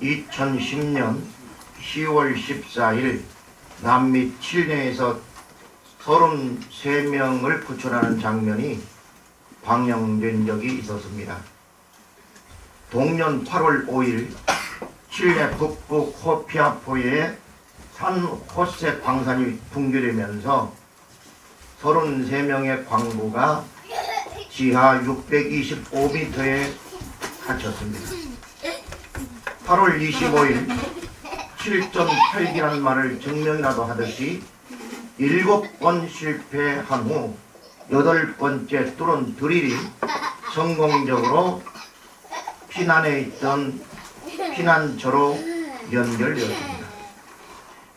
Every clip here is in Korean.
2010년 10월 14일 남미 칠레에서 33명을 구출하는 장면이 방영된 적이 있었습니다. 동년 8월 5일 칠레 북부 코피아포에 산 호세 광산이 붕괴되면서 33명의 광부가 지하 625m에 갇혔습니다. 8월 25일 7.8기란 말을 증명이라도 하듯이 7번 실패한 후 8번째 뚫은 드릴이 성공적으로 피난에 있던 피난처로 연결되었습니다.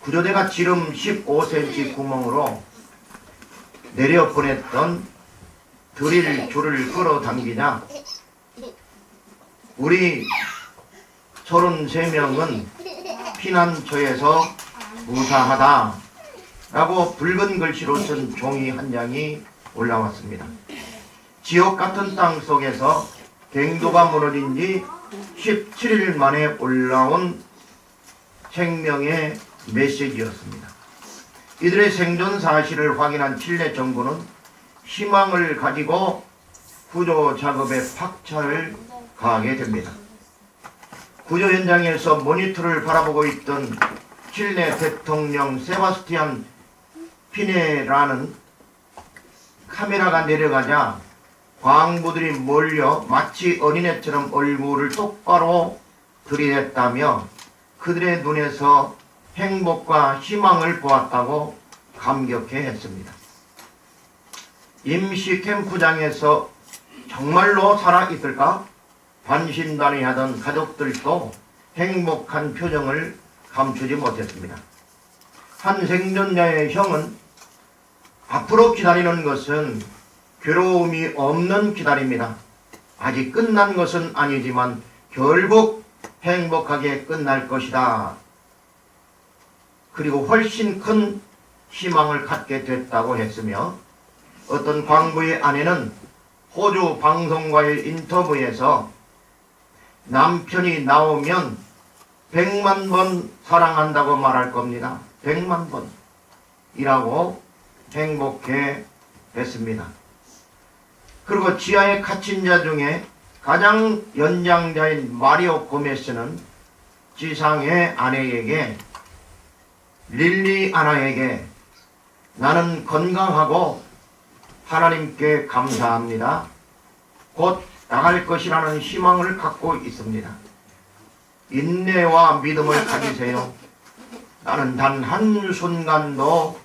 구조대가 지름 15cm 구멍으로 내려보냈던 드릴 줄을 끌어당기자 우리 33명은 피난처에서 무사하다 라고 붉은 글씨로 쓴 종이 한 장이 올라왔습니다. 지옥 같은 땅 속에서 갱도가 무너진 지 17일 만에 올라온 생명의 메시지였습니다. 이들의 생존 사실을 확인한 칠레 정부는 희망을 가지고 구조 작업에 박차를 가하게 됩니다. 구조 현장에서 모니터를 바라보고 있던 칠레 대통령 세바스티안 피네라는 카메라가 내려가자 광부들이 몰려 마치 어린애처럼 얼굴을 똑바로 들이댔다며 그들의 눈에서 행복과 희망을 보았다고 감격해 했습니다. 임시 캠프장에서 정말로 살아있을까? 반신반의하던 가족들도 행복한 표정을 감추지 못했습니다. 한 생존자의 형은 앞으로 기다리는 것은 괴로움이 없는 기다림이다. 아직 끝난 것은 아니지만 결국 행복하게 끝날 것이다. 그리고 훨씬 큰 희망을 갖게 됐다고 했으며 어떤 광부의 아내는 호주 방송과의 인터뷰에서 남편이 나오면 100만 번 사랑한다고 말할 겁니다. 100만 번이라고 행복해 했습니다. 그리고 지하에 갇힌 자 중에 가장 연장자인 마리오 고메스는 지상의 아내에게 릴리 아나에게 나는 건강하고 하나님께 감사합니다. 곧 나갈 것이라는 희망을 갖고 있습니다. 인내와 믿음을 가지세요. 나는 단 한순간도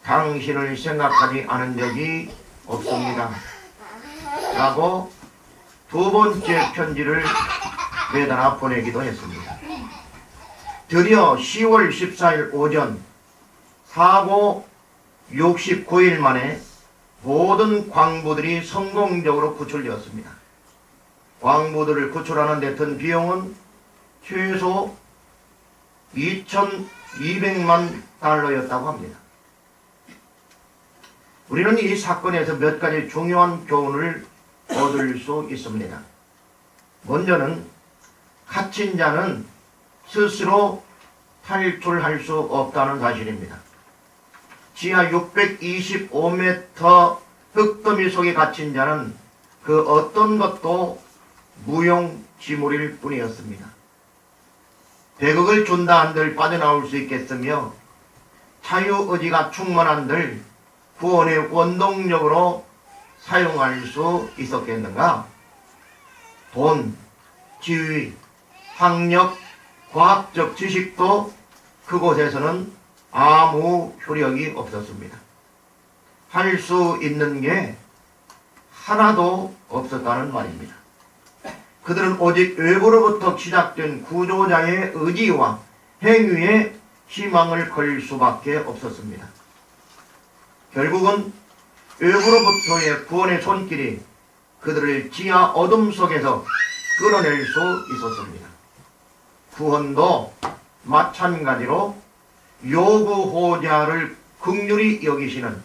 당신을 생각하지 않은 적이 없습니다. 라고 두 번째 편지를 매달아 보내기도 했습니다. 드디어 10월 14일 오전 사고 69일 만에 모든 광부들이 성공적으로 구출되었습니다. 광부들을 구출하는 데 든 비용은 최소 2,200만 달러였다고 합니다. 우리는 이 사건에서 몇 가지 중요한 교훈을 얻을 수 있습니다. 먼저는 갇힌 자는 스스로 탈출할 수 없다는 사실입니다. 지하 625m 흙더미 속에 갇힌 자는 그 어떤 것도 무용지물일 뿐이었습니다. 100억을 준다 한들 빠져나올 수 있겠으며 자유의지가 충만한들 구원의 원동력으로 사용할 수 있었겠는가? 돈, 지위, 학력, 과학적 지식도 그곳에서는 아무 효력이 없었습니다. 할 수 있는 게 하나도 없었다는 말입니다. 그들은 오직 외부로부터 시작된 구조자의 의지와 행위에 희망을 걸 수밖에 없었습니다. 결국은 외부로부터의 구원의 손길이 그들을 지하 어둠 속에서 끌어낼 수 있었습니다. 구원도 마찬가지로 요구호자를 긍휼히 여기시는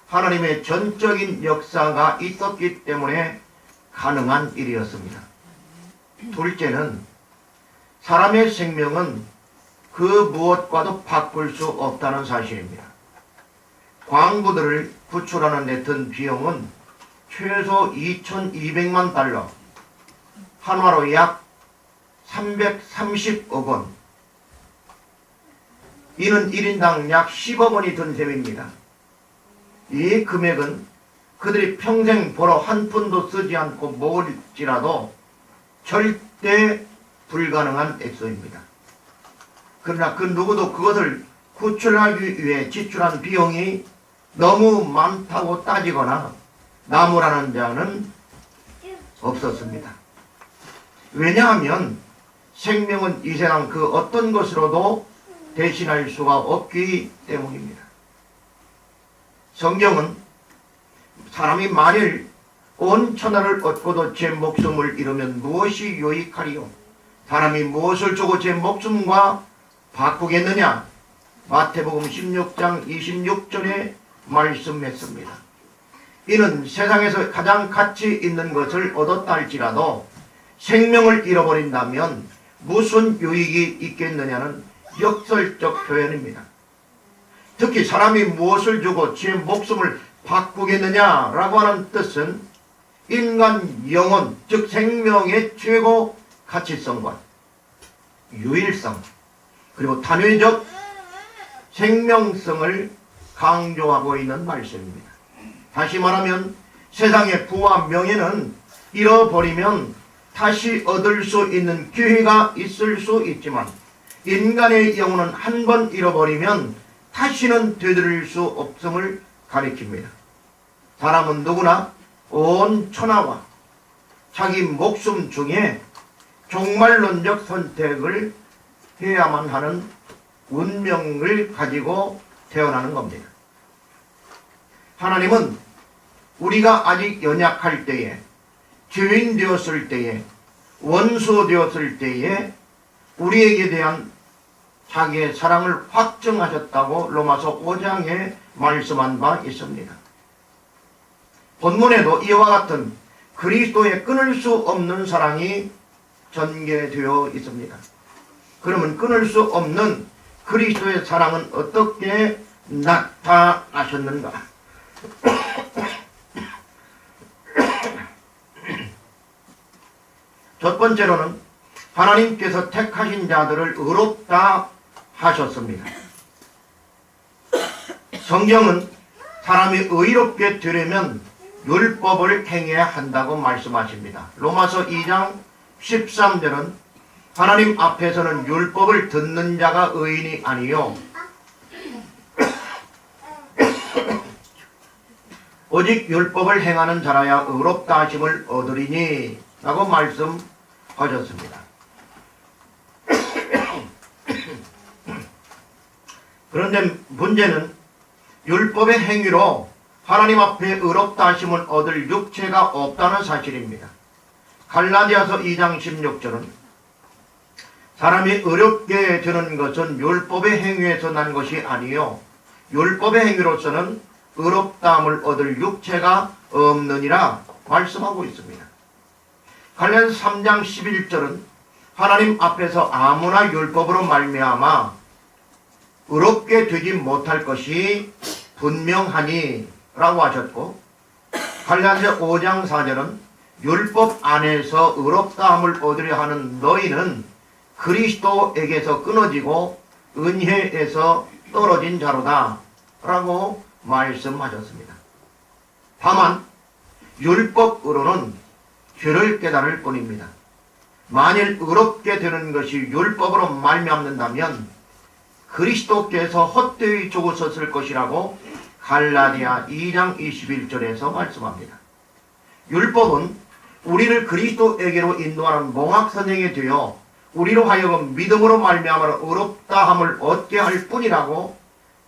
하나님의 전적인 역사가 있었기 때문에 가능한 일이었습니다. 둘째는 사람의 생명은 그 무엇과도 바꿀 수 없다는 사실입니다. 광부들을 구출하는 데 든 비용은 최소 2,200만 달러, 한화로 약 330억 원, 이는 1인당 약 10억 원이 든 셈입니다. 이 금액은 그들이 평생 벌어 한 푼도 쓰지 않고 먹을지라도 절대 불가능한 액수입니다. 그러나 그 누구도 그것을 구출하기 위해 지출한 비용이 너무 많다고 따지거나 나무라는 자는 없었습니다. 왜냐하면 생명은 이 세상 그 어떤 것으로도 대신할 수가 없기 때문입니다. 성경은 사람이 만일 온 천하를 얻고도 제 목숨을 잃으면 무엇이 유익하리요? 사람이 무엇을 주고 제 목숨과 바꾸겠느냐? 마태복음 16장 26절에 말씀했습니다. 이는 세상에서 가장 가치 있는 것을 얻었다 할지라도 생명을 잃어버린다면 무슨 유익이 있겠느냐는 역설적 표현입니다. 특히 사람이 무엇을 주고 제 목숨을 바꾸겠느냐라고 하는 뜻은 인간 영혼, 즉 생명의 최고 가치성과 유일성, 그리고 단회적 생명성을 강조하고 있는 말씀입니다. 다시 말하면 세상의 부와 명예는 잃어버리면 다시 얻을 수 있는 기회가 있을 수 있지만 인간의 영혼은 한 번 잃어버리면 다시는 되돌릴 수 없음을 가리킵니다. 사람은 누구나 온 천하와 자기 목숨 중에 종말론적 선택을 해야만 하는 운명을 가지고 태어나는 겁니다. 하나님은 우리가 아직 연약할 때에, 죄인 되었을 때에, 원수 되었을 때에 우리에게 대한 자기의 사랑을 확증하셨다고 로마서 5장에 말씀한 바 있습니다. 본문에도 이와 같은 그리스도의 끊을 수 없는 사랑이 전개되어 있습니다. 그러면 끊을 수 없는 그리스도의 사랑은 어떻게 나타나셨는가? 첫 번째로는 하나님께서 택하신 자들을 의롭다 하셨습니다. 성경은 사람이 의롭게 되려면 율법을 행해야 한다고 말씀하십니다. 로마서 2장 13절은 하나님 앞에서는 율법을 듣는 자가 의인이 아니요 오직 율법을 행하는 자라야 의롭다 하심을 얻으리니 라고 말씀하셨습니다. 그런데 문제는 율법의 행위로 하나님 앞에 의롭다 하심을 얻을 육체가 없다는 사실입니다. 갈라디아서 2장 16절은 사람이 의롭게 되는 것은 율법의 행위에서 난 것이 아니요 율법의 행위로서는 의롭다함을 얻을 육체가 없느니라 말씀하고 있습니다. 갈라디아서 3장 11절은 하나님 앞에서 아무나 율법으로 말미암아 의롭게 되지 못할 것이 분명하니 라고 하셨고, 갈라디아서 5장 4절은 율법 안에서 의롭다함을 얻으려 하는 너희는 그리스도에게서 끊어지고 은혜에서 떨어진 자로다 라고 말씀하셨습니다. 다만 율법으로는 죄를 깨달을 뿐입니다. 만일 의롭게 되는 것이 율법으로 말미암는다면 그리스도께서 헛되이 죽으셨을 것이라고 갈라디아 2장 21절에서 말씀합니다. 율법은 우리를 그리스도에게로 인도하는 몽학선행이 되어 우리로 하여금 믿음으로 말미암아 의롭다함을 얻게 할 뿐이라고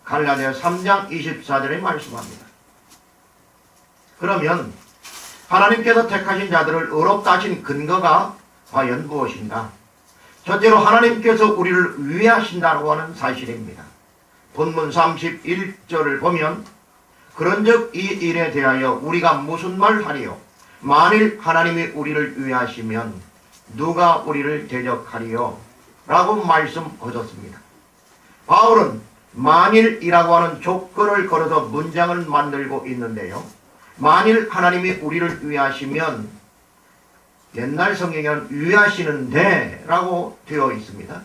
갈라디아 3장 24절에 말씀합니다. 그러면 하나님께서 택하신 자들을 의롭다 하신 근거가 과연 무엇인가? 첫째로 하나님께서 우리를 위하신다고 하는 사실입니다. 본문 31절을 보면 그런즉 이 일에 대하여 우리가 무슨 말 하리요? 만일 하나님이 우리를 위하시면 누가 우리를 대적하리요? 라고 말씀하셨습니다. 바울은 만일이라고 하는 조건을 걸어서 문장을 만들고 있는데요. 만일 하나님이 우리를 위하시면, 옛날 성경에는 위하시는데 라고 되어 있습니다.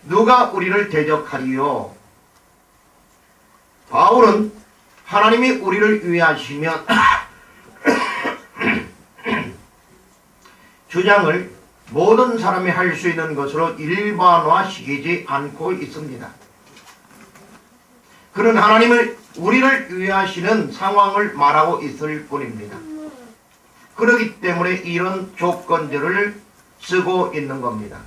누가 우리를 대적하리요? 바울은 하나님이 우리를 위하시면 주장을 모든 사람이 할 수 있는 것으로 일반화시키지 않고 있습니다. 그런 하나님을 우리를 위하시는 상황을 말하고 있을 뿐입니다. 그렇기 때문에 이런 조건들을 쓰고 있는 겁니다.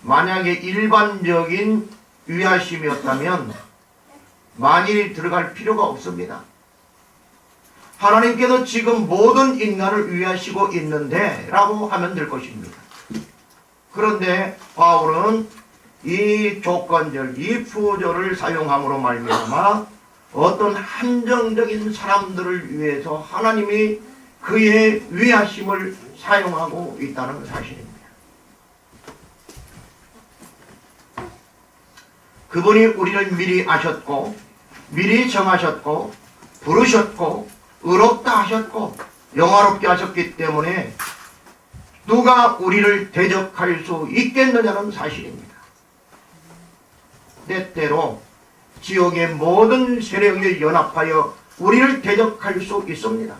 만약에 일반적인 위하심이었다면 만일이 들어갈 필요가 없습니다. 하나님께서 지금 모든 인간을 위하시고 있는데 라고 하면 될 것입니다. 그런데 바울은 이 조건절, 이 부호절을 사용함으로 말미암아 어떤 한정적인 사람들을 위해서 하나님이 그의 위하심을 사용하고 있다는 사실입니다. 그분이 우리를 미리 아셨고, 미리 정하셨고, 부르셨고, 의롭다 하셨고, 영화롭게 하셨기 때문에 누가 우리를 대적할 수 있겠느냐는 사실입니다. 때때로 지옥의 모든 세력이 연합하여 우리를 대적할 수 있습니다.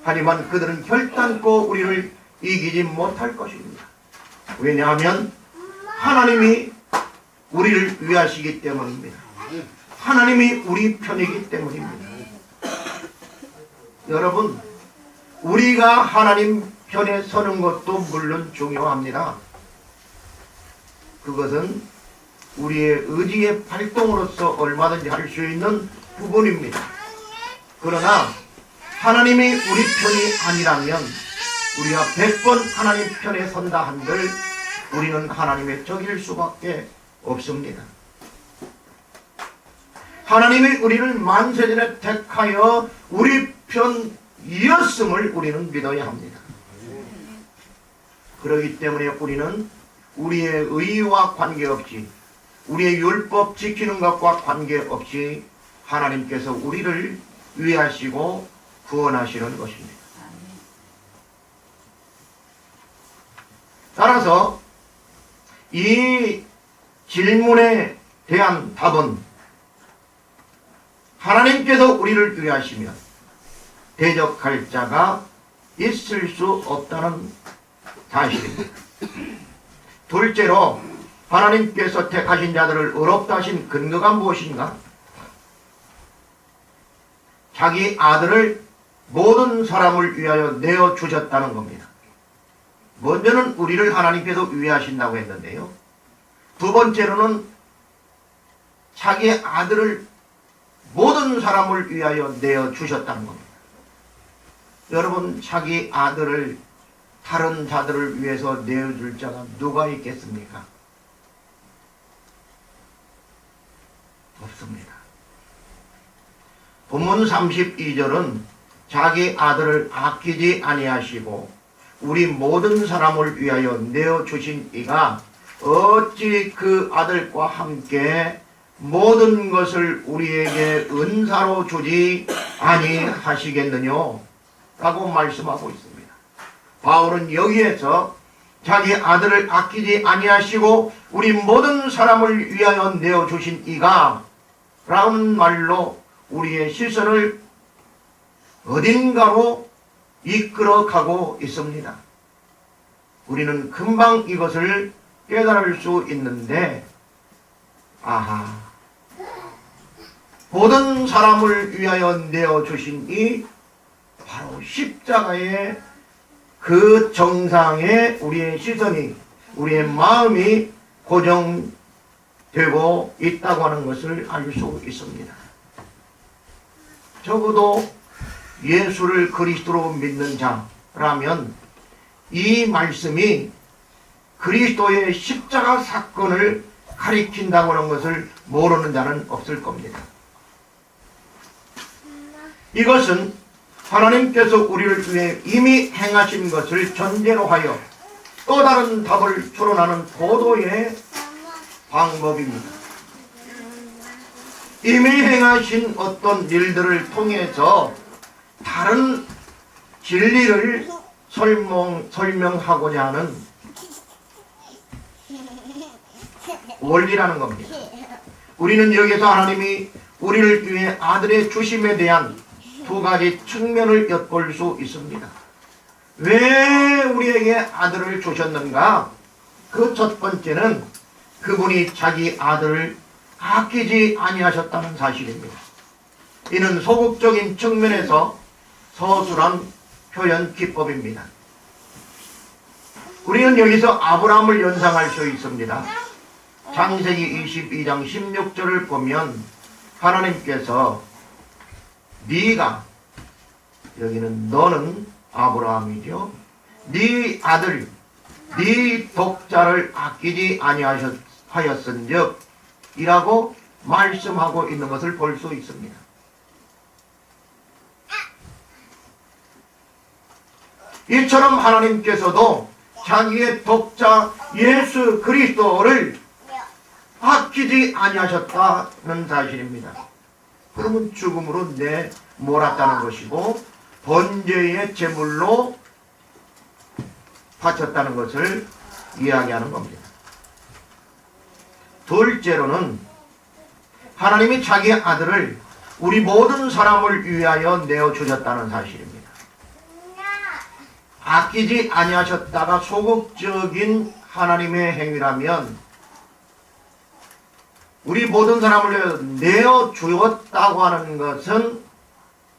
하지만 그들은 결단코 우리를 이기지 못할 것입니다. 왜냐하면 하나님이 우리를 위하시기 때문입니다. 하나님이 우리 편이기 때문입니다. 여러분, 우리가 하나님 편에 서는 것도 물론 중요합니다. 그것은 우리의 의지의 발동으로서 얼마든지 할 수 있는 부분입니다. 그러나 하나님이 우리 편이 아니라면 우리가 100번 하나님 편에 선다 한들 우리는 하나님의 적일 수밖에 없습니다. 하나님이 우리를 만세전에 택하여 우리 편이었음을 우리는 믿어야 합니다. 그렇기 때문에 우리는 우리의 의와 관계없이, 우리의 율법 지키는 것과 관계없이 하나님께서 우리를 위하시고 구원하시는 것입니다. 따라서 이 질문에 대한 답은 하나님께서 우리를 위하시면 대적할 자가 있을 수 없다는 사실입니다. 둘째로 하나님께서 택하신 자들을 의롭다 하신 근거가 무엇인가? 자기 아들을 모든 사람을 위하여 내어주셨다는 겁니다. 먼저는 우리를 하나님께서 위하신다고 했는데요. 두 번째로는 자기 아들을 모든 사람을 위하여 내어주셨다는 겁니다. 여러분, 자기 아들을 다른 자들을 위해서 내어줄 자가 누가 있겠습니까? 없습니다. 본문 32절은 자기 아들을 아끼지 아니하시고 우리 모든 사람을 위하여 내어주신 이가 어찌 그 아들과 함께 모든 것을 우리에게 은사로 주지 아니하시겠느냐 라고 말씀하고 있습니다. 바울은 여기에서 자기 아들을 아끼지 아니하시고 우리 모든 사람을 위하여 내어주신 이가 라는 말로 우리의 시선을 어딘가로 이끌어 가고 있습니다. 우리는 금방 이것을 깨달을 수 있는데, 아하, 모든 사람을 위하여 내어주신 이 바로 십자가의 그 정상에 우리의 시선이, 우리의 마음이 고정되고 있다고 하는 것을 알 수 있습니다. 적어도 예수를 그리스도로 믿는 자라면 이 말씀이 그리스도의 십자가 사건을 가리킨다고 하는 것을 모르는 자는 없을 겁니다. 이것은 하나님께서 우리를 위해 이미 행하신 것을 전제로 하여 또 다른 답을 추론하는 고도의 방법입니다. 이미 행하신 어떤 일들을 통해서 다른 진리를 설명하고자 하는 원리라는 겁니다. 우리는 여기서 하나님이 우리를 위해 아들의 주심에 대한 두 가지 측면을 엿볼 수 있습니다. 왜 우리에게 아들을 주셨는가? 그 첫 번째는 그분이 자기 아들을 아끼지 아니하셨다는 사실입니다. 이는 소극적인 측면에서 서술한 표현 기법입니다. 우리는 여기서 아브라함을 연상할 수 있습니다. 창세기 22장 16절을 보면 하나님께서 네가, 여기는 너는 아브라함이죠. 네 아들, 네 독자를 아끼지 아니하였은즉 이라고 말씀하고 있는 것을 볼 수 있습니다. 이처럼 하나님께서도 자기의 독자 예수 그리스도를 아끼지 아니하셨다는 사실입니다. 그러면 죽음으로 내몰았다는 것이고 번제의 제물로 바쳤다는 것을 이야기하는 겁니다. 둘째로는 하나님이 자기 아들을 우리 모든 사람을 위하여 내어주셨다는 사실입니다. 아끼지 아니하셨다가 소극적인 하나님의 행위라면 우리 모든 사람을 내어주었다고 하는 것은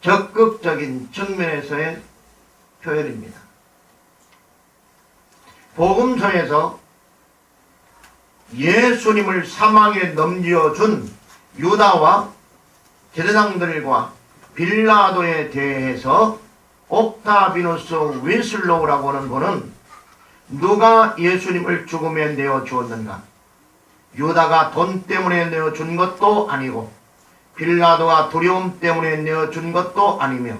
적극적인 측면에서의 표현입니다. 복음서에서 예수님을 사망에 넘겨준 유다와 제사장들과 빌라도에 대해서 옥타비누스 윈슬로우라고 하는 분은 누가 예수님을 죽음에 내어주었는가? 유다가 돈 때문에 내어준 것도 아니고 빌라도가 두려움 때문에 내어준 것도 아니며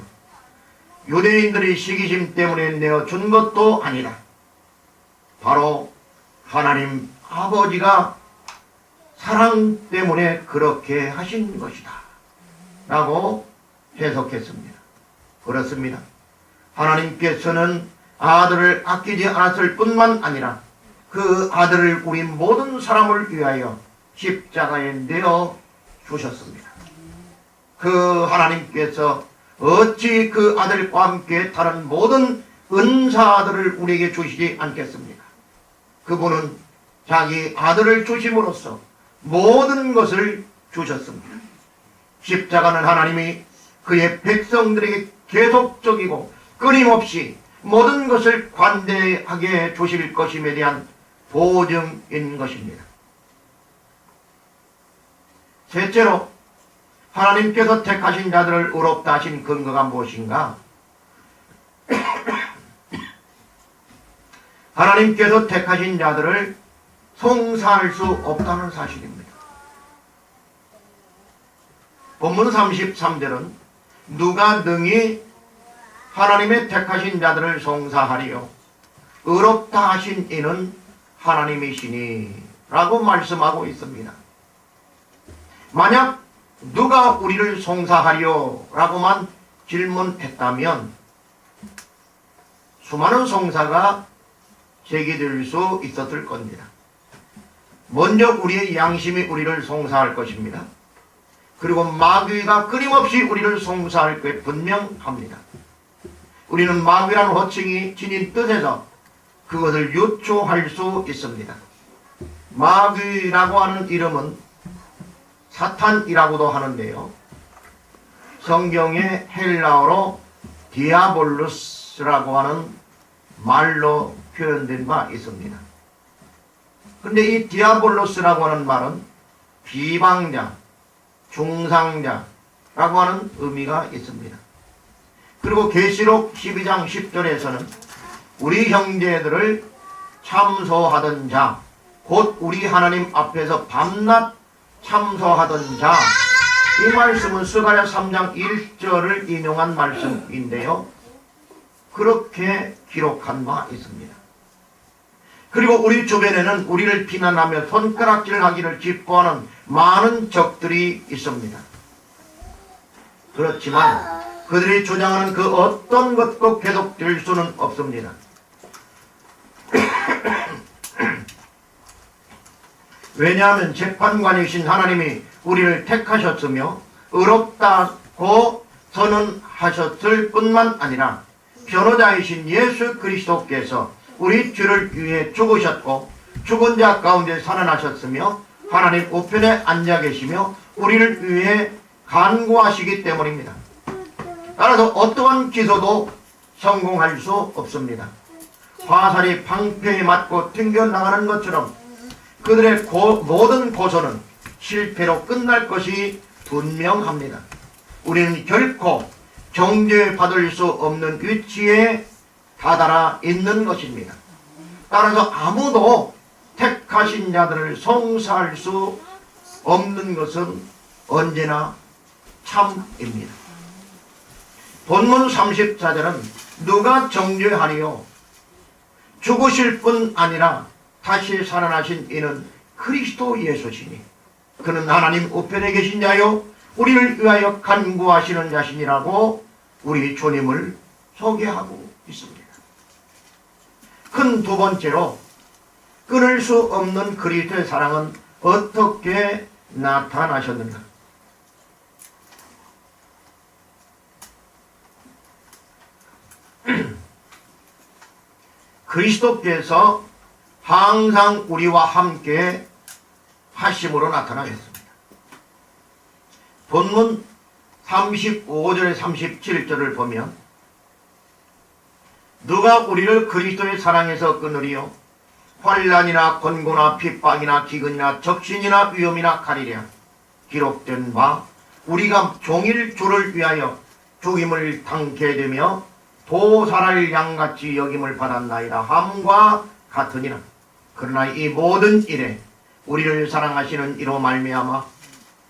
유대인들이 시기심 때문에 내어준 것도 아니라 바로 하나님 아버지가 사랑 때문에 그렇게 하신 것이다 라고 해석했습니다. 그렇습니다. 하나님께서는 아들을 아끼지 않았을 뿐만 아니라 그 아들을 우리 모든 사람을 위하여 십자가에 내어 주셨습니다. 그 하나님께서 어찌 그 아들과 함께 다른 모든 은사들을 우리에게 주시지 않겠습니까? 그분은 자기 아들을 주심으로써 모든 것을 주셨습니다. 십자가는 하나님이 그의 백성들에게 계속적이고 끊임없이 모든 것을 관대하게 주실 것임에 대한 보증인 것입니다. 셋째로 하나님께서 택하신 자들을 의롭다 하신 근거가 무엇인가? 하나님께서 택하신 자들을 송사할 수 없다는 사실입니다. 본문 33절은 누가 능히 하나님의 택하신 자들을 송사하리요 의롭다 하신 이는 하나님이시니 라고 말씀하고 있습니다. 만약 누가 우리를 송사하리요 라고만 질문했다면 수많은 송사가 제기될 수 있었을 겁니다. 먼저 우리의 양심이 우리를 송사할 것입니다. 그리고 마귀가 끊임없이 우리를 송사할 게 분명합니다. 우리는 마귀라는 호칭이 지닌 뜻에서 그것을 유추할 수 있습니다. 마귀라고 하는 이름은 사탄이라고도 하는데요. 성경의 헬라어로 디아볼루스라고 하는 말로 표현된 바 있습니다. 근데 이 디아볼로스라고 하는 말은 비방자, 중상자라고 하는 의미가 있습니다. 그리고 계시록 12장 10절에서는 우리 형제들을 참소하던 자, 곧 우리 하나님 앞에서 밤낮 참소하던 자, 이 말씀은 스가랴 3장 1절을 인용한 말씀인데요. 그렇게 기록한 바 있습니다. 그리고 우리 주변에는 우리를 비난하며 손가락질하기를 기뻐하는 많은 적들이 있습니다. 그렇지만 그들이 주장하는 그 어떤 것도 계속될 수는 없습니다. 왜냐하면 재판관이신 하나님이 우리를 택하셨으며 의롭다고 선언하셨을 뿐만 아니라 변호자이신 예수 그리스도께서 우리 죄를 위해 죽으셨고 죽은 자 가운데 살아나셨으며 하나님 우편에 앉아 계시며 우리를 위해 간구하시기 때문입니다. 따라서 어떠한 기소도 성공할 수 없습니다. 화살이 방패에 맞고 튕겨나가는 것처럼 그들의 모든 고소는 실패로 끝날 것이 분명합니다. 우리는 결코 정죄받을 수 없는 위치에 다다라 있는 것입니다. 따라서 아무도 택하신 자들을 송사할 수 없는 것은 언제나 참입니다. 본문 34절은 누가 정죄하리요? 죽으실 뿐 아니라 다시 살아나신 이는 그리스도 예수시니 그는 하나님 우편에 계신 자요 우리를 위하여 간구하시는 자신이라고 우리 주님을 소개하고 있습니다. 큰 두 번째로 끊을 수 없는 그리스도의 사랑은 어떻게 나타나셨는가? 그리스도께서 항상 우리와 함께 하심으로 나타나셨습니다. 본문 35절에 37절을 보면 누가 우리를 그리스도의 사랑에서 끊으리요? 환난이나 권고나 핍박이나 기근이나 적신이나 위험이나 가리랴. 기록된 바 우리가 종일 주를 위하여 죽임을 당케 되며 도살할 양같이 여김을 받았나이다 함과 같으니라. 그러나 이 모든 일에 우리를 사랑하시는 이로 말미암아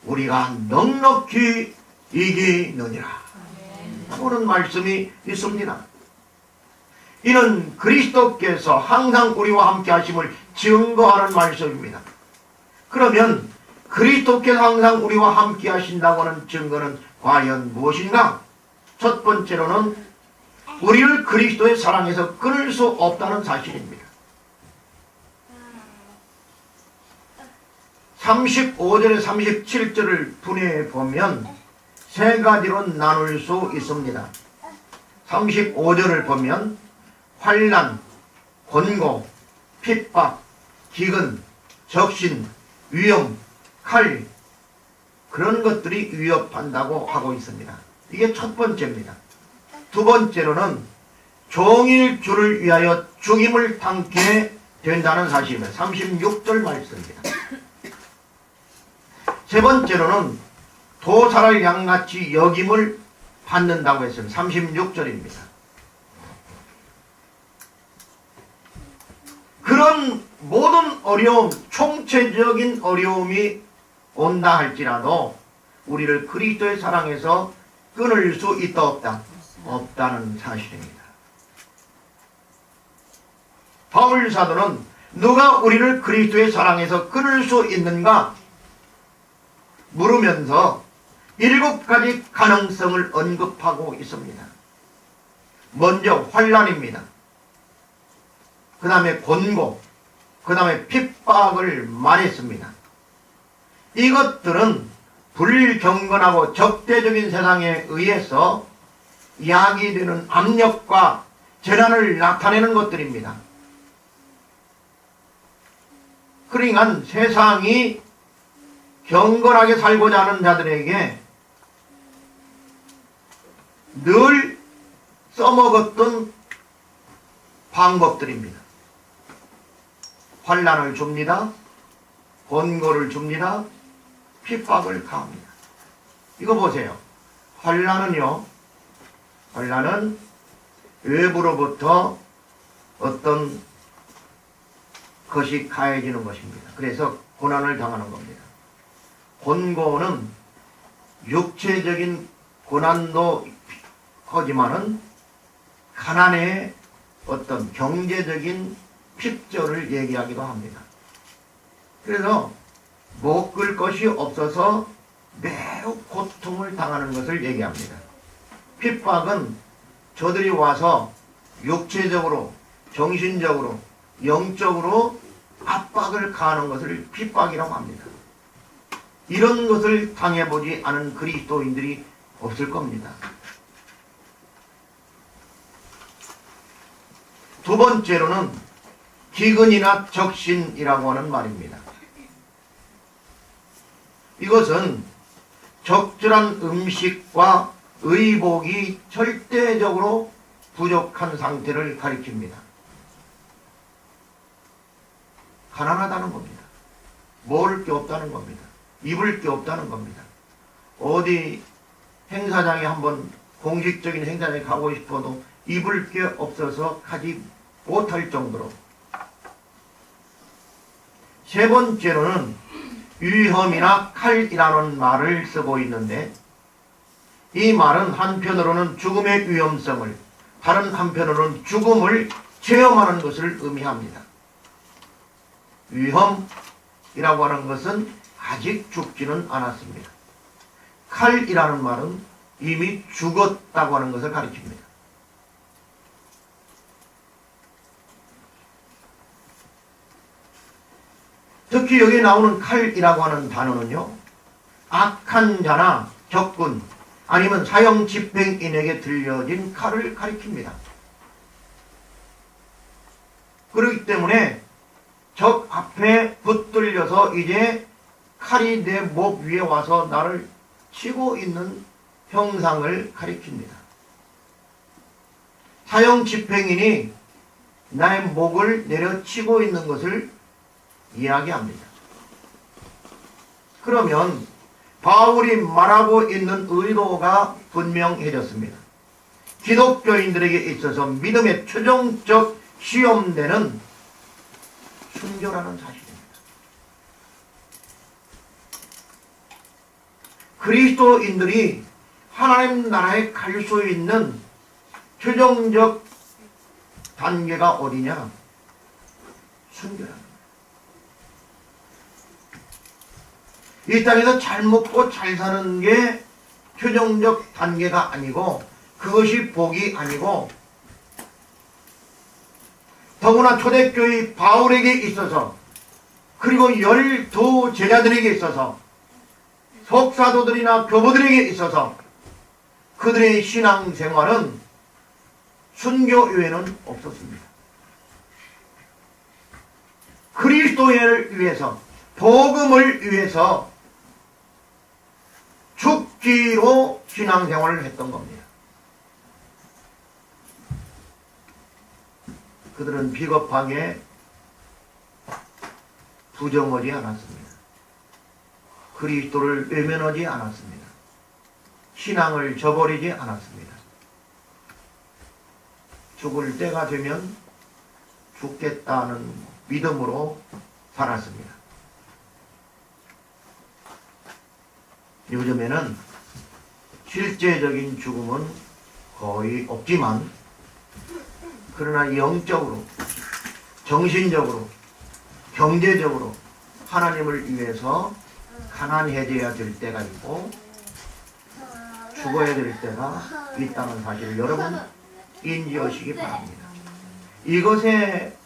우리가 넉넉히 이기느니라 하는 말씀이 있습니다. 이는 그리스도께서 항상 우리와 함께 하심을 증거하는 말씀입니다. 그러면 그리스도께서 항상 우리와 함께 하신다고 하는 증거는 과연 무엇인가? 첫 번째로는 우리를 그리스도의 사랑에서 끊을 수 없다는 사실입니다. 35절에 37절을 분해해 보면 세 가지로 나눌 수 있습니다. 35절을 보면 환난, 권고, 핍박, 기근, 적신, 위험, 칼 그런 것들이 위협한다고 하고 있습니다. 이게 첫 번째입니다. 두 번째로는 종일 주를 위하여 죽임을 당케 된다는 사실입니다. 36절 말씀입니다. 세 번째로는 도살할 양같이 여김을 받는다고 했습니다. 36절입니다. 그런 모든 어려움, 총체적인 어려움이 온다 할지라도 우리를 그리스도의 사랑에서 끊을 수 있다 없다? 없다는 사실입니다. 바울 사도는 누가 우리를 그리스도의 사랑에서 끊을 수 있는가 물으면서 7가지 가능성을 언급하고 있습니다. 먼저 환난입니다. 그 다음에 권고, 그 다음에 핍박을 말했습니다. 이것들은 불경건하고 적대적인 세상에 의해서 야기되는 압력과 재난을 나타내는 것들입니다. 그러니까 세상이 경건하게 살고자 하는 자들에게 늘 써먹었던 방법들입니다. 환난을 줍니다. 권고를 줍니다. 핍박을 가합니다. 이거 보세요. 환난은 외부로부터 어떤 것이 가해지는 것입니다. 그래서 고난을 당하는 겁니다. 권고는 육체적인 고난도 하지만은 가난의 어떤 경제적인 핍절을 얘기하기도 합니다. 그래서 먹을 것이 없어서 매우 고통을 당하는 것을 얘기합니다. 핍박은 저들이 와서 육체적으로, 정신적으로, 영적으로 압박을 가하는 것을 핍박이라고 합니다. 이런 것을 당해보지 않은 그리스도인들이 없을 겁니다. 두 번째로는 기근이나 적신이라고 하는 말입니다. 이것은 적절한 음식과 의복이 절대적으로 부족한 상태를 가리킵니다. 가난하다는 겁니다. 먹을 게 없다는 겁니다. 입을 게 없다는 겁니다. 어디 행사장에 한번 공식적인 행사장에 가고 싶어도 입을 게 없어서 가지 못할 정도로. 세 번째로는 위험이나 칼이라는 말을 쓰고 있는데, 이 말은 한편으로는 죽음의 위험성을, 다른 한편으로는 죽음을 체험하는 것을 의미합니다. 위험이라고 하는 것은 아직 죽지는 않았습니다. 칼이라는 말은 이미 죽었다고 하는 것을 가리킵니다. 특히 여기 나오는 칼이라고 하는 단어는요, 악한 자나 적군 아니면 사형 집행인에게 들려진 칼을 가리킵니다. 그렇기 때문에 적 앞에 붙들려서 이제 칼이 내 목 위에 와서 나를 치고 있는 형상을 가리킵니다. 사형 집행인이 나의 목을 내려치고 있는 것을 이야기합니다. 그러면 바울이 말하고 있는 의도가 분명해졌습니다. 기독교인들에게 있어서 믿음의 최종적 시험대는 순교라는 사실입니다. 그리스도인들이 하나님 나라에 갈 수 있는 최종적 단계가 어디냐? 순교랍니다. 이 땅에서 잘 먹고 잘 사는 게 최종적 단계가 아니고, 그것이 복이 아니고, 더구나 초대교회 바울에게 있어서, 그리고 12 제자들에게 있어서, 속사도들이나 교부들에게 있어서 그들의 신앙생활은 순교 외에는 없었습니다. 그리스도를 위해서, 복음을 위해서 죽기로 신앙생활을 했던 겁니다. 그들은 비겁하게 부정하지 않았습니다. 그리스도를 외면하지 않았습니다. 신앙을 저버리지 않았습니다. 죽을 때가 되면 죽겠다는 믿음으로 살았습니다. 요즘에는 실제적인 죽음은 거의 없지만, 그러나 영적으로, 정신적으로, 경제적으로 하나님을 위해서 가난해져야 될 때가 있고 죽어야 될 때가 있다는 사실을 여러분 인지하시기 바랍니다. 이것에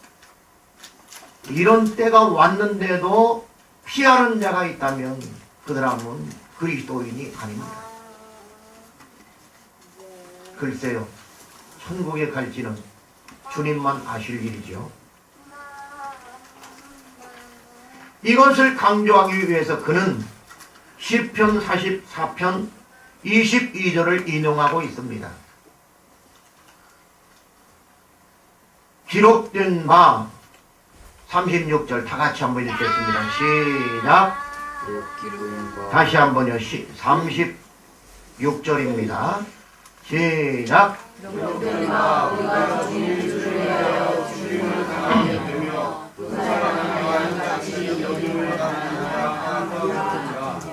이런 때가 왔는데도 피하는 자가 있다면 그 사람은 그리스도인이 아닙니다. 글쎄요, 천국에 갈지는 주님만 아실 일이죠. 이것을 강조하기 위해서 그는 시편 44편 22절을 인용하고 있습니다. 기록된 바 36절 다 같이 한번 읽겠습니다. 시작. 다시 한번요. 36절입니다. 시작.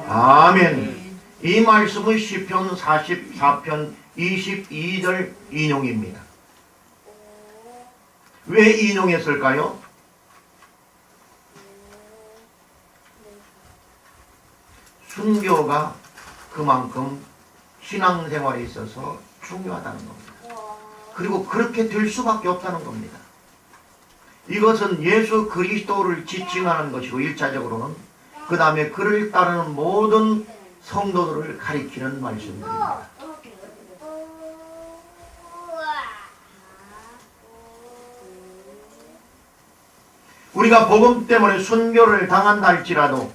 아멘. 이 말씀은 시편 44편 22절 인용입니다. 왜 인용했을까요? 순교가 그만큼 신앙생활에 있어서 중요하다는 겁니다. 그리고 그렇게 될 수밖에 없다는 겁니다. 이것은 예수 그리스도를 지칭하는 것이고 1차적으로는 그 다음에 그를 따르는 모든 성도들을 가리키는 말씀입니다. 우리가 복음 때문에 순교를 당한다 할지라도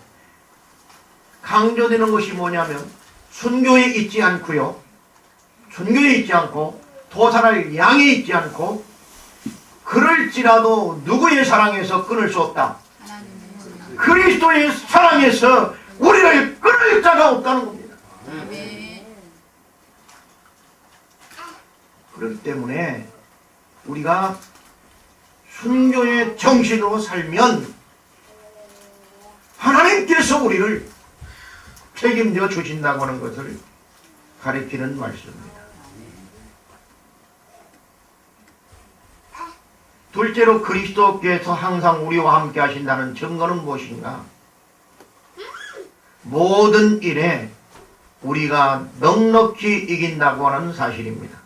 강조되는 것이 뭐냐면 순교에 있지 않고요. 순교에 있지 않고 도살할 양에 있지 않고 그럴지라도 누구의 사랑에서 끊을 수 없다. 그리스도의 사랑에서 우리를 끊을 자가 없다는 겁니다. 그렇기 때문에 우리가 순교의 정신으로 살면 하나님께서 우리를 책임져 주신다고 하는 것을 가리키는 말씀입니다. 둘째로 그리스도께서 항상 우리와 함께 하신다는 증거는 무엇인가? 모든 일에 우리가 넉넉히 이긴다고 하는 사실입니다.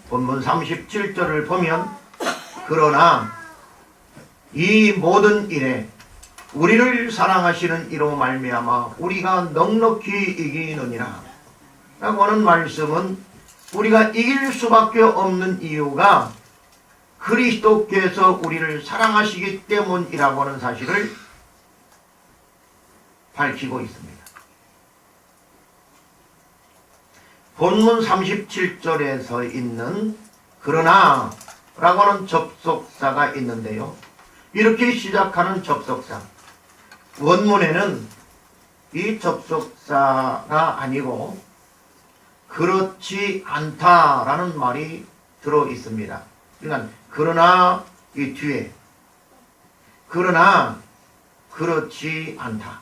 본문 37절을 보면 그러나 이 모든 일에 우리를 사랑하시는 이로 말미암아 우리가 넉넉히 이기느니라 라고 하는 말씀은 우리가 이길 수밖에 없는 이유가 그리스도께서 우리를 사랑하시기 때문이라고 하는 사실을 밝히고 있습니다. 본문 37절에서 있는 그러나 라고 하는 접속사가 있는데요. 이렇게 시작하는 접속사, 원문에는 이 접속사가 아니고 그렇지 않다라는 말이 들어 있습니다. 그러니까 그러나 이 뒤에 그러나 그렇지 않다.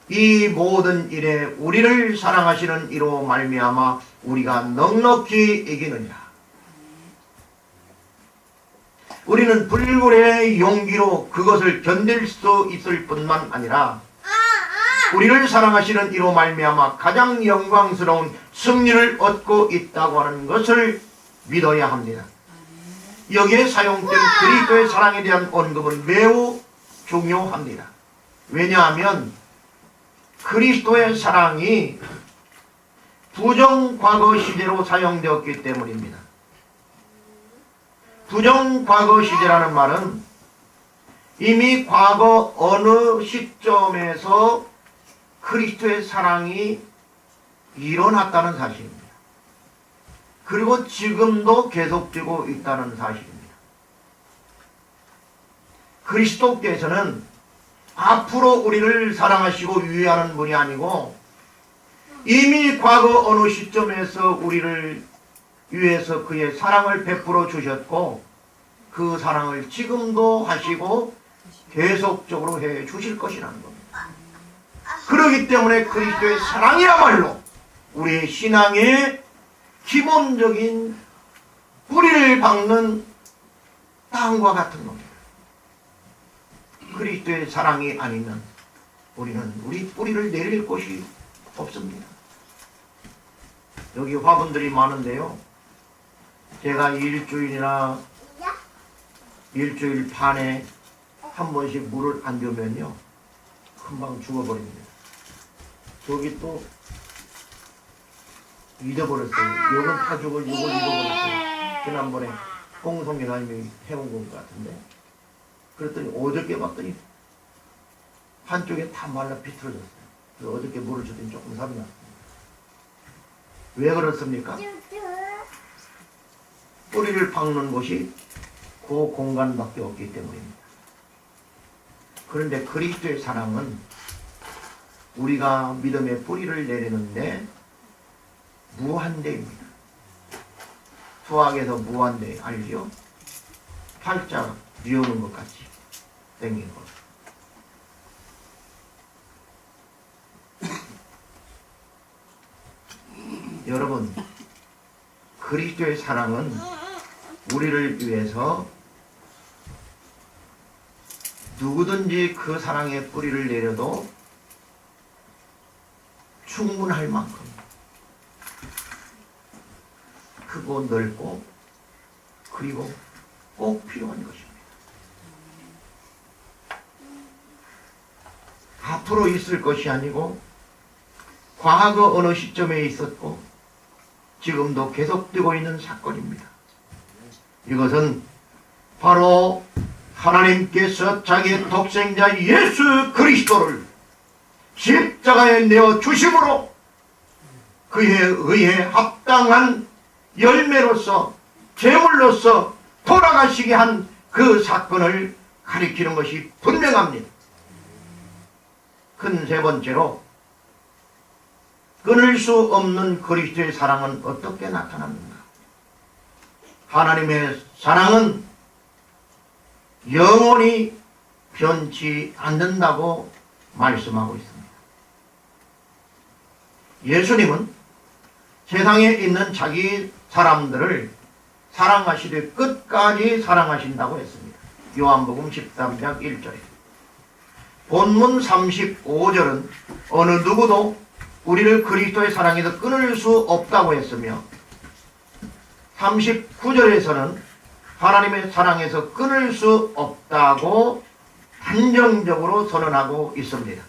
이 모든 일에 우리를 사랑하시는 이로 말미암아 우리가 넉넉히 이기느니라. 우리는 불굴의 용기로 그것을 견딜 수 있을 뿐만 아니라 우리를 사랑하시는 이로 말미암아 가장 영광스러운 승리를 얻고 있다고 하는 것을 믿어야 합니다. 여기에 사용된 그리스도의 사랑에 대한 언급은 매우 중요합니다. 왜냐하면 그리스도의 사랑이 부정과거 시제로 사용되었기 때문입니다. 부정과거 시제라는 말은 이미 과거 어느 시점에서 그리스도의 사랑이 일어났다는 사실입니다. 그리고 지금도 계속되고 있다는 사실입니다. 그리스도께서는 앞으로 우리를 사랑하시고 유의하는 분이 아니고 이미 과거 어느 시점에서 우리를 위해서 그의 사랑을 베풀어 주셨고 그 사랑을 지금도 하시고 계속적으로 해 주실 것이라는 겁니다. 그렇기 때문에 그리스도의 사랑이야말로 우리의 신앙의 기본적인 뿌리를 박는 땅과 같은 겁니다. 그리스도의 사랑이 아니면 우리는 우리 뿌리를 내릴 곳이 없습니다. 여기 화분들이 많은데요. 제가 일주일이나 일주일 반에 한 번씩 물을 안 주면요 금방 죽어버립니다. 저기 또 잊어버렸어요. 요건 다 죽어, 요걸 잊어버렸어요. 지난번에 홍성민아님이 해본 것 같은데 그랬더니 어저께 봤더니 한쪽에 다 말라 비틀어졌어요. 그래서 어저께 물을 줬더니 조금 살이 났습니다. 왜 그렇습니까? 뿌리를 박는 곳이 그 공간밖에 없기 때문입니다. 그런데 그리스도의 사랑은 우리가 믿음의 뿌리를 내리는데 무한대입니다. 수학에서 무한대 알죠? 팔자 비우는 것 같이 생긴 것. 여러분, 그리스도의 사랑은 우리를 위해서 누구든지 그 사랑의 뿌리를 내려도 충분할 만큼 크고 넓고 그리고 꼭 필요한 것입니다. 앞으로 있을 것이 아니고 과거 어느 시점에 있었고 지금도 계속되고 있는 사건입니다. 이것은 바로 하나님께서 자기의 독생자 예수 그리스도를 십자가에 내어 주심으로 그에 의해 합당한 열매로서 제물로서 돌아가시게 한 그 사건을 가리키는 것이 분명합니다. 큰 세 번째로 끊을 수 없는 그리스도의 사랑은 어떻게 나타납니까? 하나님의 사랑은 영원히 변치 않는다고 말씀하고 있습니다. 예수님은 세상에 있는 자기 사람들을 사랑하시되 끝까지 사랑하신다고 했습니다. 요한복음 13장 1절에. 본문 35절은 어느 누구도 우리를 그리스도의 사랑에서 끊을 수 없다고 했으며 39절에서는 하나님의 사랑에서 끊을 수 없다고 단정적으로 선언하고 있습니다.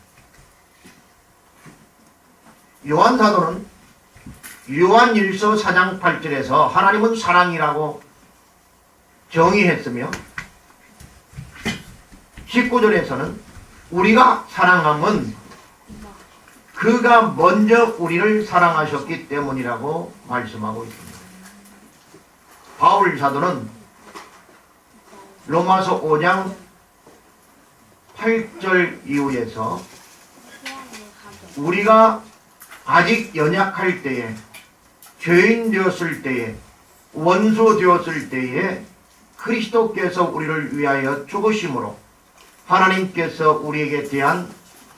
요한사도는 요한일서 4장 8절에서 하나님은 사랑이라고 정의했으며 19절에서는 우리가 사랑함은 그가 먼저 우리를 사랑하셨기 때문이라고 말씀하고 있습니다. 바울 사도는 로마서 5장 8절 이후에서 우리가 아직 연약할 때에 죄인 되었을 때에 원수 되었을 때에 그리스도께서 우리를 위하여 죽으심으로 하나님께서 우리에게 대한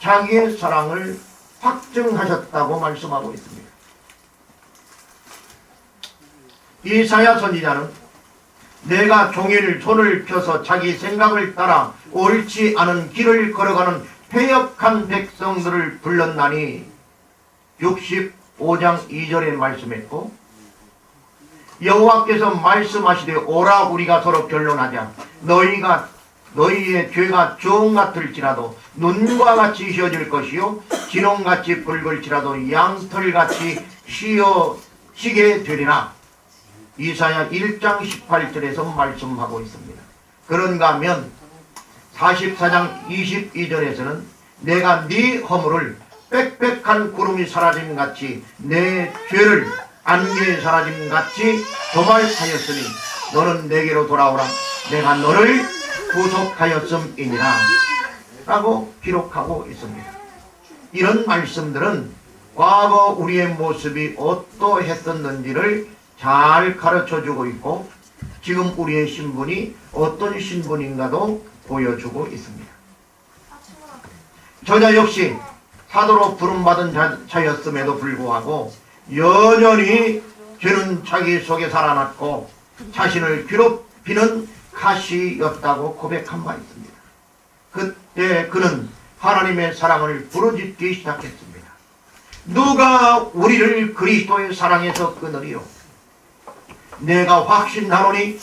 자기의 사랑을 확증하셨다고 말씀하고 있습니다. 이사야 선지자는 내가 종일 손을 펴서 자기 생각을 따라 옳지 않은 길을 걸어가는 패역한 백성들을 불렀나니 65장 2절에 말씀했고 여호와께서 말씀하시되 오라 우리가 서로 변론하자 너희의 죄가 주홍 같을지라도 눈과 같이 휘어질 것이요 진홍같이 붉을지라도 양털같이 휘어지게 되리라. 이사야 1장 18절에서 말씀하고 있습니다. 그런가 하면 44장 22절에서는 내가 네 허물을 빽빽한 구름이 사라짐같이 내 죄를 안개에 사라짐같이 도말하였으니 너는 내게로 돌아오라 내가 너를 구속하였음이니라 라고 기록하고 있습니다. 이런 말씀들은 과거 우리의 모습이 어떠했었는지를 잘 가르쳐주고 있고 지금 우리의 신분이 어떤 신분인가도 보여주고 있습니다. 저자 역시 사도로 부름받은 자였음에도 불구하고 여전히 죄는 자기 속에 살아났고 자신을 괴롭히는 가시였다고 고백한 바 있습니다. 그때 그는 하나님의 사랑을 부르짖기 시작했습니다. 누가 우리를 그리스도의 사랑에서 끊으리요? 내가 확신하노니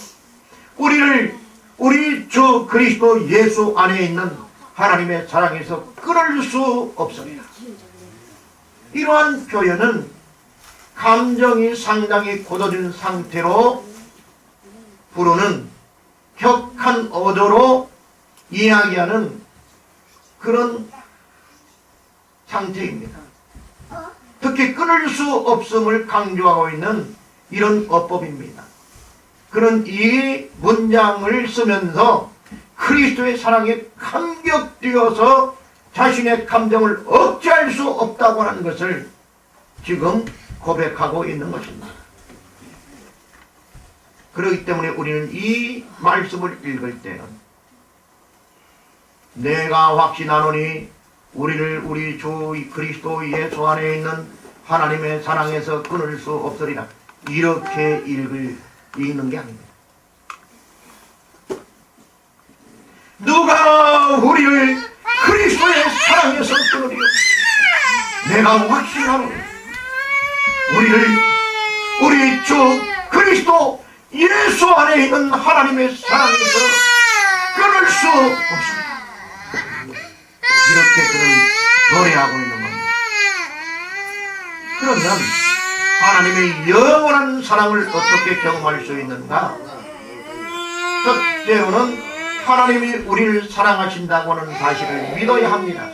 우리 주 그리스도 예수 안에 있는 하나님의 사랑에서 끊을 수 없습니다. 이러한 표현은 감정이 상당히 굳어진 상태로 부르는 격한 어조로 이야기하는 그런 상태입니다. 특히 끊을 수 없음을 강조하고 있는 이런 어법입니다. 그는 이 문장을 쓰면서 그리스도의 사랑에 감격되어서 자신의 감정을 억제할 수 없다고 하는 것을 지금 고백하고 있는 것입니다. 그렇기 때문에 우리는 이 말씀을 읽을 때는 내가 확신하노니 우리를 우리 주 그리스도 예수 안에 있는 하나님의 사랑에서 끊을 수 없으리라 이렇게 읽는 게 아닙니다. 누가 우리를 그리스도의 사랑에서 끊으리요? 내가 내가 확신하노니 우리 주 그리스도 예수 안에 있는 하나님의 사랑에서 끊을 수 없습니다. 이렇게 그는 노래하고 있는 겁니다. 그러면 하나님의 영원한 사랑을 어떻게 경험할 수 있는가? 첫째로는 하나님이 우리를 사랑하신다고 하는 사실을 믿어야 합니다.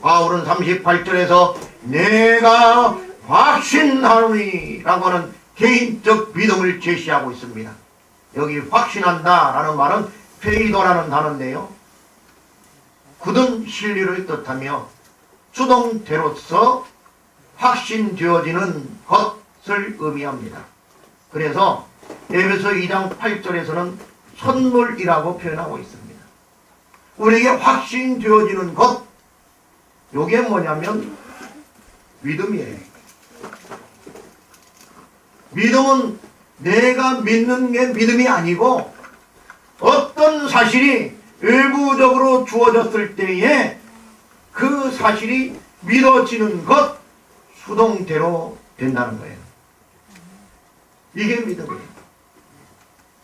바울은 38절에서 내가 확신하노니 라고 하는 개인적 믿음을 제시하고 있습니다. 여기 확신한다 라는 말은 페이도라는 단어인데요, 굳은 신뢰를 뜻하며 수동태로서 확신되어지는 것을 의미합니다. 그래서 에베소 2장 8절에서는 선물이라고 표현하고 있습니다. 우리에게 확신되어지는 것, 요게 뭐냐면 믿음이에요. 믿음은 내가 믿는 게 믿음이 아니고 어떤 사실이 외부적으로 주어졌을 때에 그 사실이 믿어지는 것, 수동태로 된다는 거예요. 이게 믿음이에요.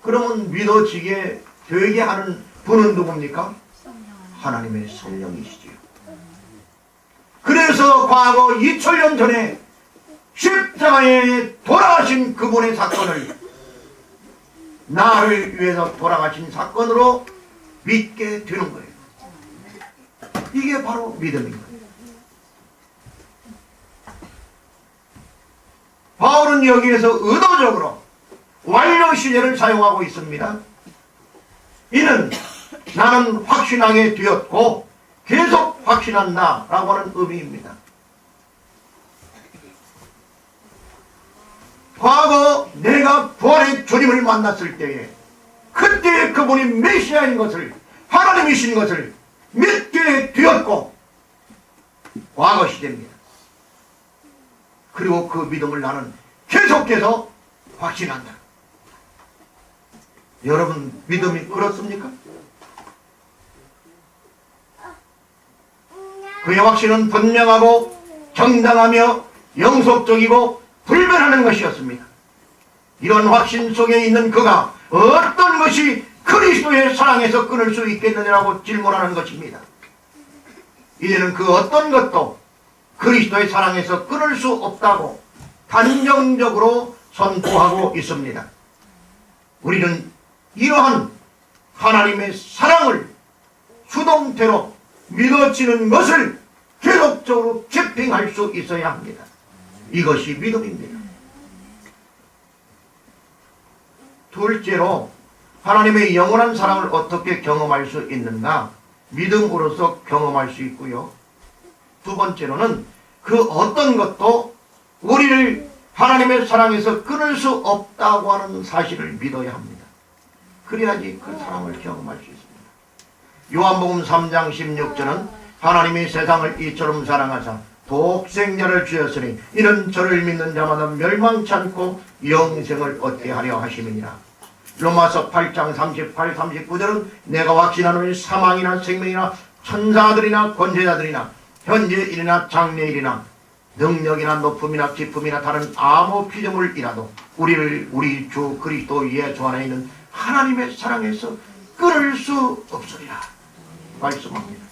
그러면 믿어지게 되게 하는 분은 누굽니까? 하나님의 성령이시지요. 그래서 과거 2000년 전에 십자가에 돌아가신 그분의 사건을 나를 위해서 돌아가신 사건으로 믿게 되는 거예요. 이게 바로 믿음인 거예요. 바울은 여기에서 의도적으로 완료 시제를 사용하고 있습니다. 이는 나는 확신하게 되었고 계속 확신한다 라고 하는 의미입니다. 과거 내가 부활의 주님을 만났을 때에 그때 그분이 메시아인 것을, 하나님이신 것을 믿게 되었고, 과거 시대입니다. 그리고 그 믿음을 나는 계속해서 확신한다. 여러분 믿음이 그렇습니까? 그의 확신은 분명하고 정당하며 영속적이고 불변하는 것이었습니다. 이런 확신 속에 있는 그가 어떤 것이 그리스도의 사랑에서 끊을 수 있겠느냐고 질문하는 것입니다. 이제는 그 어떤 것도 그리스도의 사랑에서 끊을 수 없다고 단정적으로 선포하고 있습니다. 우리는 이러한 하나님의 사랑을 수동태로 믿어지는 것을 계속적으로 집행할 수 있어야 합니다. 이것이 믿음입니다. 둘째로 하나님의 영원한 사랑을 어떻게 경험할 수 있는가? 믿음으로써 경험할 수 있고요. 두 번째로는 그 어떤 것도 우리를 하나님의 사랑에서 끊을 수 없다고 하는 사실을 믿어야 합니다. 그래야지 그 사랑을 경험할 수 있습니다. 요한복음 3장 16절은 하나님이 세상을 이처럼 사랑하사 독생자를 주셨으니 이는 저를 믿는 자마다 멸망치 않고 영생을 얻게 하려 하심이니라. 로마서 8장 38, 39절은 내가 확신하노니 사망이나 생명이나 천사들이나 권세자들이나 현재 일이나 장래일이나 능력이나 높음이나 기쁨이나 다른 아무 피조물이라도 우리를 우리 주 그리스도 예수 안에 있는 하나님의 사랑에서 끊을 수 없으리라 말씀합니다.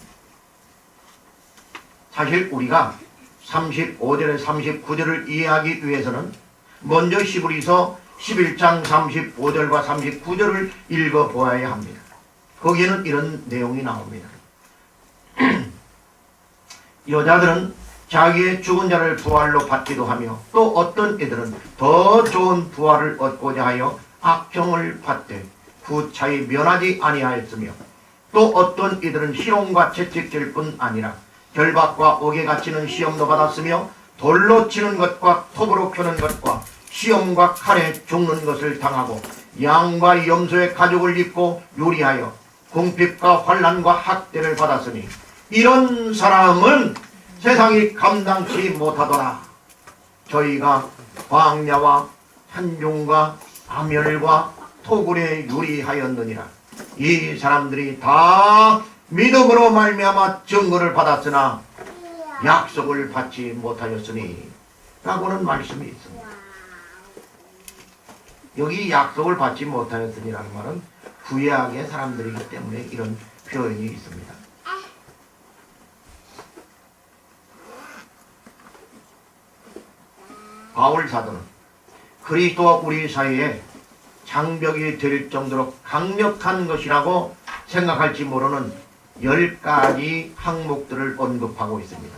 사실 우리가 35절에 39절을 이해하기 위해서는 먼저 히브리서 11장 35절과 39절을 읽어보아야 합니다. 거기에는 이런 내용이 나옵니다. 여자들은 자기의 죽은 자를 부활로 받기도 하며 또 어떤 이들은 더 좋은 부활을 얻고자 하여 악정을 받되 구차히 면하지 아니하였으며 또 어떤 이들은 희롱과 채찍질 뿐 아니라 결박과 옥에 갇히는 시험도 받았으며 돌로 치는 것과 톱으로 켜는 것과 시험과 칼에 죽는 것을 당하고 양과 염소의 가죽을 입고 요리하여 궁핍과 환난과 학대를 받았으니 이런 사람은 세상이 감당치 못하더라. 저희가 광야와 산중과 암열과 토굴에 유리하였느니라. 이 사람들이 다 믿음으로 말미암아 증거를 받았으나 약속을 받지 못하였으니 라고는 말씀이 있습니다. 여기 약속을 받지 못하였으니라는 말은 구약의 사람들이기 때문에 이런 표현이 있습니다. 바울 사도는 그리스도와 우리 사이에 장벽이 될 정도로 강력한 것이라고 생각할지 모르는 10가지 항목들을 언급하고 있습니다.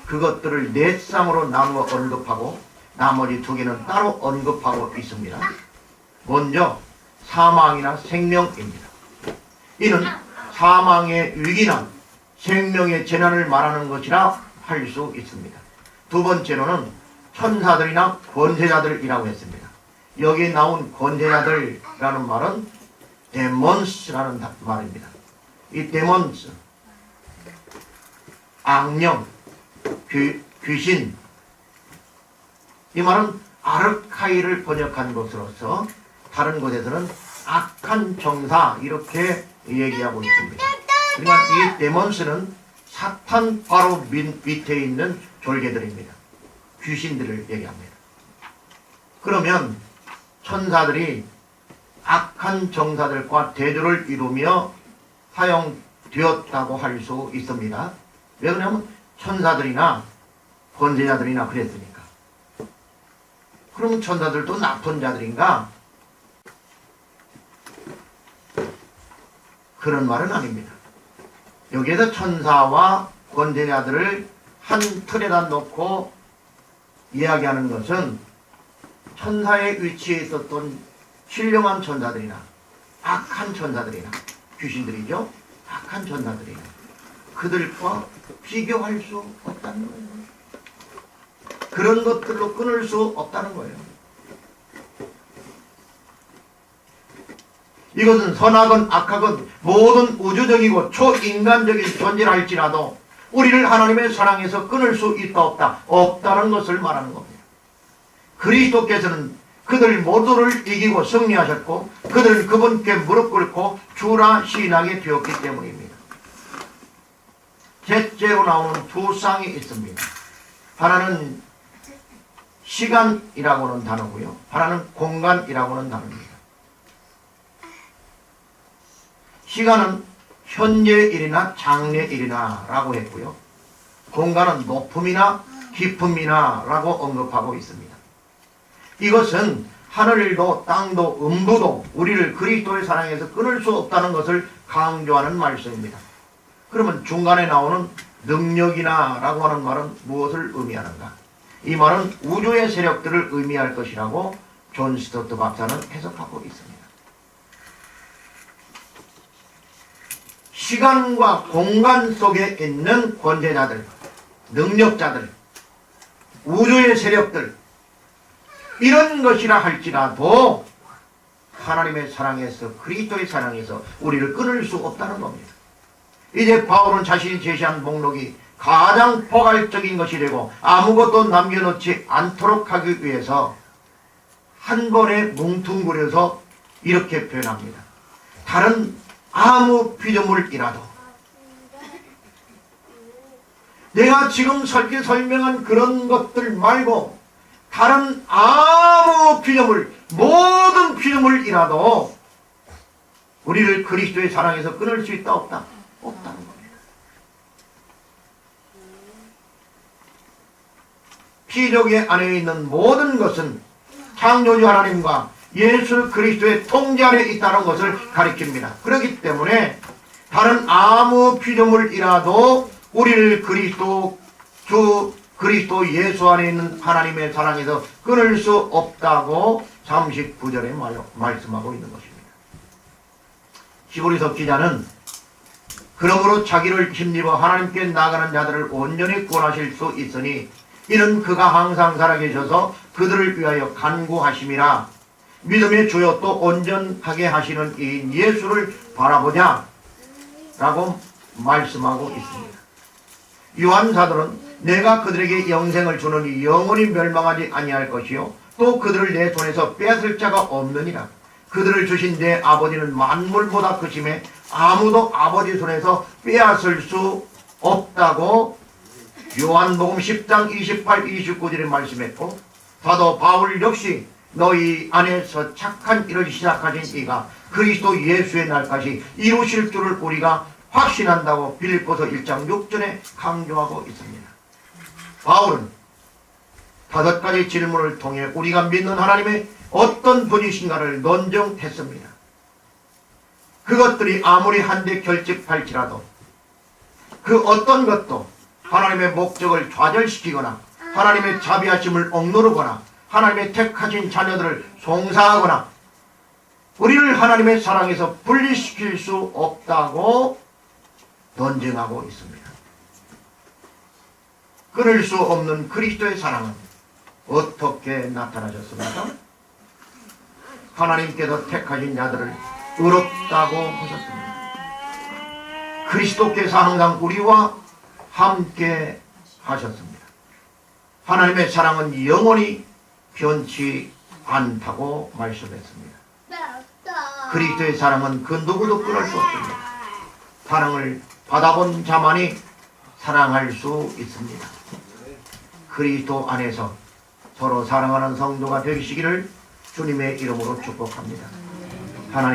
그것들을 4쌍으로 나누어 언급하고 나머지 2개는 따로 언급하고 있습니다. 먼저 사망이나 생명입니다. 이는 사망의 위기나 생명의 재난을 말하는 것이라 할 수 있습니다. 두 번째로는 천사들이나 권세자들이라고 했습니다. 여기에 나온 권세자들이라는 말은 데몬스라는 말입니다. 이 데몬스, 악령, 귀신, 이 말은 아르카이를 번역한 것으로서 다른 곳에서는 악한 정사 이렇게 얘기하고 있습니다. 그러니까 이 데몬스는 사탄 바로 밑에 있는 졸개들입니다. 귀신들을 얘기합니다. 그러면 천사들이 악한 정사들과 대조를 이루며 사용되었다고 할 수 있습니다. 왜 그러냐면 천사들이나 권세자들이나 그랬으니까. 그럼 천사들도 나쁜 자들인가? 그런 말은 아닙니다. 여기에서 천사와 권세자들을 한 틀에다 놓고 이야기하는 것은 천사의 위치에 있었던 신령한 천사들이나 악한 천사들이나 귀신들이죠. 악한 천사들이나 그들과 비교할 수 없다는 거예요. 그런 것들로 끊을 수 없다는 거예요. 이것은 선하건 악하건 모든 우주적이고 초인간적인 존재라 할지라도 우리를 하나님의 사랑에서 끊을 수 있다 없다 없다는 것을 말하는 겁니다. 그리스도께서는 그들 모두를 이기고 승리하셨고 그들은 그분께 무릎 꿇고 주라 시인하게 되었기 때문입니다. 셋째로 나오는 두 쌍이 있습니다. 하나는 시간이라고 하는 단어고요. 하나는 공간이라고 하는 단어입니다. 시간은 현재일이나 장래일이나 라고 했고요. 공간은 높음이나 깊음이나 라고 언급하고 있습니다. 이것은 하늘도 땅도 음부도 우리를 그리스도의 사랑에서 끊을 수 없다는 것을 강조하는 말씀입니다. 그러면 중간에 나오는 능력이나 라고 하는 말은 무엇을 의미하는가? 이 말은 우주의 세력들을 의미할 것이라고 존 스토트 박사는 해석하고 있습니다. 시간과 공간 속에 있는 권세자들, 능력자들, 우주의 세력들 이런 것이라 할지라도 하나님의 사랑에서 그리스도의 사랑에서 우리를 끊을 수 없다는 겁니다. 이제 바울은 자신이 제시한 목록이 가장 포괄적인 것이 되고 아무것도 남겨놓지 않도록 하기 위해서 한 번에 뭉뚱그려서 이렇게 표현합니다. 다른 아무 피조물이라도 내가 지금 설명한 그런 것들 말고 다른 아무 피조물, 모든 피조물이라도 우리를 그리스도의 사랑에서 끊을 수 있다 없다? 없다는 겁니다. 피조계 안에 있는 모든 것은 창조주 하나님과 예수 그리스도의 통제 안에 있다는 것을 가리킵니다. 그렇기 때문에 다른 아무 피조물이라도 우리를 그리스도 예수 안에 있는 하나님의 사랑에서 끊을 수 없다고 39절에 말씀하고 있는 것입니다. 히브리서 기자는 그러므로 자기를 힘입어 하나님께 나가는 자들을 온전히 구원하실 수 있으니 이는 그가 항상 살아계셔서 그들을 위하여 간구하심이라. 믿음의 주여 또 온전하게 하시는 이 예수를 바라보자 라고 말씀하고 있습니다. 요한 사도는 내가 그들에게 영생을 주느니 영원히 멸망하지 아니할 것이요 또 그들을 내 손에서 빼앗을 자가 없느니라. 그들을 주신 내 아버지는 만물보다 크심에 아무도 아버지 손에서 빼앗을 수 없다고 요한복음 10장 28, 29절에 말씀했고 사도 바울 역시 너희 안에서 착한 일을 시작하신 이가 그리스도 예수의 날까지 이루실 줄을 우리가 확신한다고 빌립보서 1장 6절에 강조하고 있습니다. 바울은 5가지 질문을 통해 우리가 믿는 하나님의 어떤 분이신가를 논증했습니다. 그것들이 아무리 한데 결집할지라도 그 어떤 것도 하나님의 목적을 좌절시키거나 하나님의 자비하심을 억누르거나 하나님의 택하신 자녀들을 송사하거나 우리를 하나님의 사랑에서 분리시킬 수 없다고 논증하고 있습니다. 끊을 수 없는 그리스도의 사랑은 어떻게 나타나셨습니까? 하나님께서 택하신 자들을 의롭다고 하셨습니다. 그리스도께서 항상 우리와 함께 하셨습니다. 하나님의 사랑은 영원히 변치 않다고 말씀했습니다. 그리스도의 사랑은 그 누구도 끊을 수 없습니다. 사랑을 받아본 자만이 사랑할 수 있습니다. 그리스도 안에서 서로 사랑하는 성도가 되시기를 주님의 이름으로 축복합니다. 하나님